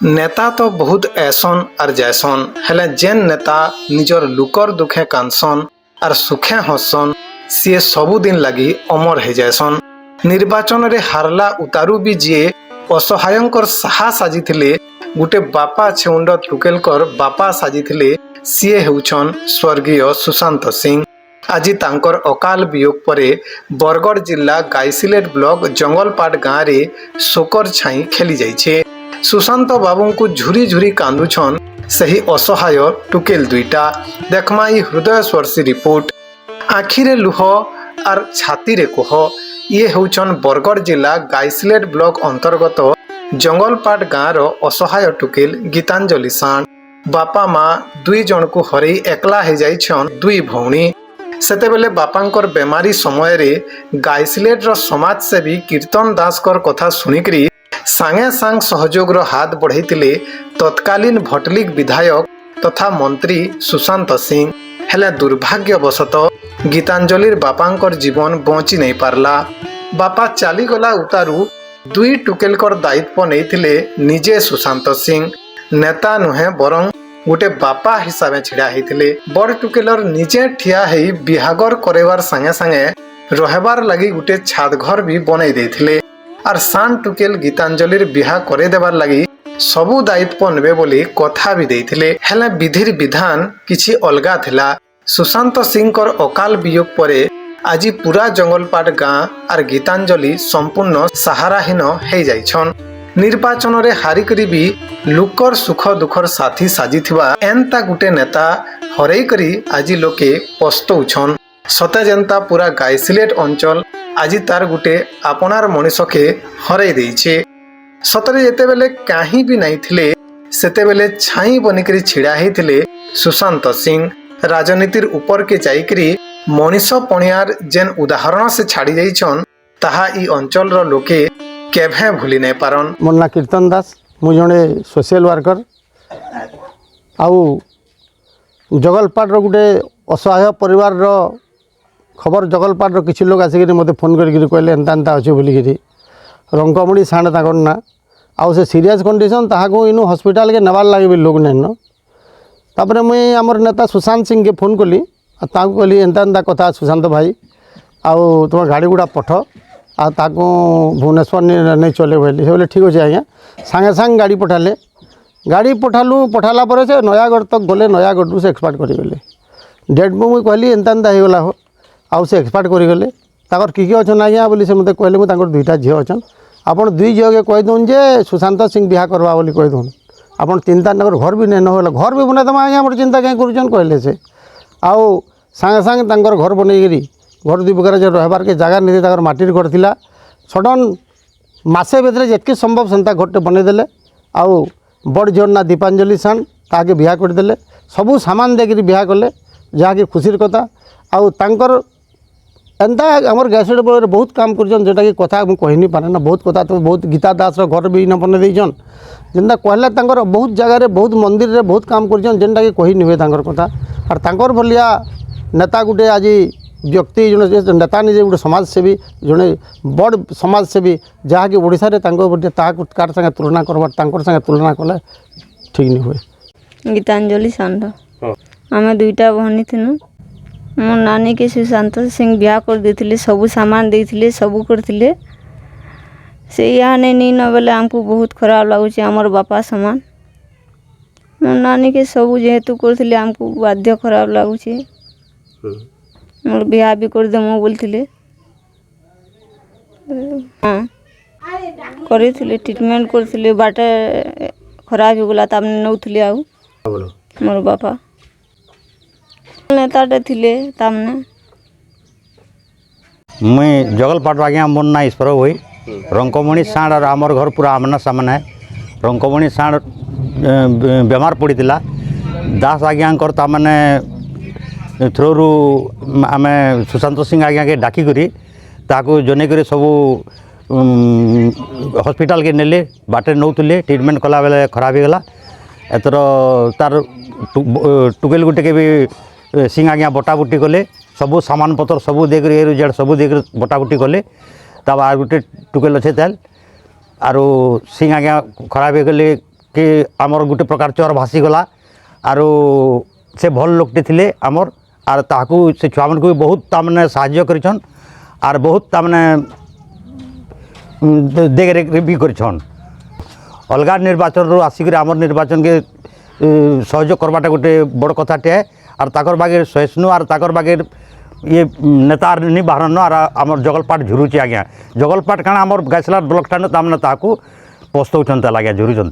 नेता तो बहुत ऐसन और जैसन हेले जेन नेता निजर लुकर दुखे कांसन और सुखे हसन सी सबुदिन लगी अमर हो जाएसन। निर्वाचन रे हारला उतारू भी जी असहायंकर साहा साजिथिले गुटे बापा छेउंड टुकेलकर बापा साजिथिले सीए हेउछन स्वर्गीय सुशांत सिंह। आज तांकर अकाल वियोग परे बरगढ़ जिला गाइसिलेट ब्लॉक जंगलपाट गाँव रे शोकर छाई खेली जाइछे। सुशांत बाबू को झुरी झुरी कांदुछन सही असहाय टुकेल दुईटा। देखमा ई हृदय स्पर्शी रिपोर्ट। आखिरे लुह और छाती रे कोह। ये होचन बरगढ़ जिला गाइसिलेट ब्लॉक अंतर्गत जंगलपाट गाँव असहाय टुकेल गीतांजलि साण। बापा माँ दुई जन को हरई एकला हो जाइछन दुई भौणी। सेतेबेले बापांकर बेमारी समय रे गाइसिलेट रो समाजसेवी कीर्तन दासकर कथा सुनिकरी सांगे सांग सहयोग हाथ बढ़ाई तत्कालीन भटलिक विधायक तथा मंत्री सुशांत सिंह। हेले दुर्भाग्यवशत गीतांजलिर बापांकर जीवन बची नहीं पारला। बापा चलीगला उतारू दुई टुकेलकर दायित्व नहीं निजे सुशांत सिंह। नेता नुहे बरं गोटे बापा हिसाब से छिड़ा होते। बड़ टुकेलर निजे ठिया है बिहागर करेबार संगे संगे रहबार लगी गोटे छाद घर भी बनई देथिले और सान टुकेल गीतांजलिर बिहा करे देबार लगी सबु दायित्व नेबे बोली कथा भी देथिले। हेले विधिर विधान किछि अलगा थिला। सुशांत सिंहकर अकाल वियोग परे आज पूरा जंगलपाट गाँ और गीतांजलि संपूर्ण सहाराहीन हो जाइछन। निर्वाचन रे हारिकरी भी लुकर सुख दुखर साथी साजिथिबा एंता गुटे नेता हरई करी आज लोके पस्तौछन। सते जनता पूरा गाइसिलेट अंचल आज तार गुटे आपनार मनीष के हरई देइछे। सतरे जेतेबेले काहीं भी नहीं थिले सेतेबेले छाई बनिकरी छिड़ा हेथिले सुशांत सिंह। राजनीतिर ऊपर के जाइकरी मनीष पणियार जेन उदाहरण से छाड़ी जाइछन ताहा ई अंचल रो लोके केभे भूली नहीं पारन। मोर ना कीर्तन दास, मु जने सोशल वर्कर आउ जगलपाट रो गुटे असहाय परिवार रो खबर जगलपाट रो किछि लोग आसिक मते फोन करिक कहले एंता एंता अच्छे बोलिकी रंकमणि साण ताकर ना आउ से सीरियस कंडीशन ताहाको इनु हॉस्पिटल के नबार लगे भी लोग नहीं। तापर मुई आमर नेता सुशांत सिंह के फोन कली ताको कहली एंता एंता कथा सुशांत भाई आउ तुम गाड़ी गुड़ा पठ आ ताको भुवनेश्वर नहीं चले बोली से बोले ठीक अच्छे आज्ञा। सांगे सांग गाड़ी पठाले। गाड़ी पठालु पठाला पर से नयागढ़ तक गले नयागढ़ से एक्सपार्ट करें डेट में मुझे कहली एंता एंता होगला हो आउ से एक्सपार्ट करें। ताकर किए अच्छन आज्ञा बोली से मत कहले मुझे दुईटा झील अच्छन आपड़ दुई झील के कहीदौन जे सुशांत सिंह बिहा करवा बोली कहीदौन आपड़ चिंता नगर घर भी नहीं ना घर भी बना देमा आज्ञा मोर चिंता कहीं करुचन कहले से आउ सांगे सांगे तांकर घर बनईकरी घर दुई प्रकार जो रहबार के जगह नहीं ताकर माटिर घर थिला सडन मासे भितर जितकी संभव सेंता घरटे बनईदेले आउ बड़ झील ना दीपांजलि साण ताके बिहा करदेले सबू सामान देकर बिहा कले जहाँकि खुशीर कथा आउ तांकर एंता आमर गैसेट बल बहुत काम करछन जेटा कि कथा मुझे कही नहीं पारे ना बहुत कथा तो बहुत गीता दास घर भी न बन देछन जेनता कहले तांकर बहुत जगह बहुत मंदिर रे बहुत काम करछन जेनटा कि कही नहीं हुए तांकर कथा और तांकर भलिया नेता गुटे आज व्यक्ति जड़े नेता निजे गोटे समाजसेवी जड़े बड़ समाजसेवी जहाँकि ओडिशा रे कार संगे तुलना करवा संगे तुलना कले ठीक नहीं हुए। गीतांजलि साण आम दुईटा भनी थी मो नानी के सुशांत सिंह बिहा कर देथिले सबू सामान देथिले सबू करथिले से यहाँ नहीं न बेले आमको बहुत खराब लगुच आमर बापा सामान मो नानी के सबू जेहेतु करथिले आमको बाध्य खराब लगुच मोर बिहा भी कर देमु बोलथिले। हाँ करथिले ट्रीटमेंट करथिले बाटे खराब हो गला तामने नौथिले आउ मोर बापा नेताटे थिले तामने मुई जगलपाट आज्ञा मोर ना ईश्वर हुई रंकमणि साण और आमर घर पूरा आमना सामना है। रंकमणि साण बेमार पड़ी दास आज्ञा ताने थ्रोरू आम सुशांत सिंह आज्ञा के डाकिकी ताकू जनईक सबू हॉस्पिटल के नेले बाटे नौले ट्रीटमेंट कला बेले खराब होगला एथर तार टुकेल गुटे के भी सिंह आज्ञा बटाबुटी कले सबू सामान पतर सबू देकर ए जेड सबू देकर बटाबुटी कले तब आ गोटे टुकेल अच्छे तेल आरो सिंह आज्ञा खराब हो गले कि आमर गोटे प्रकार चोर भासीगला आरो से भल लोकटे थिले आमर आर ताकू से छुआ मन को भी बहुत तामने साहाय्य करिछन आर बहुत तामने देख रेख भी करिछन अलगा निर्वाचन रो आसिक आमर निर्वाचन के सहयोग करवाटा गोटे बड़ कथाटे आर ताकर बागे सहिष्णु आर ताकर बागे ये नेता नहीं बाहर आर आमर जगलपाट झुरुची आज्ञा जगलपाट काଣା आमर गायसला ब्लॉक ठान तामने ताकू पस्तौचन लगे झुरुचन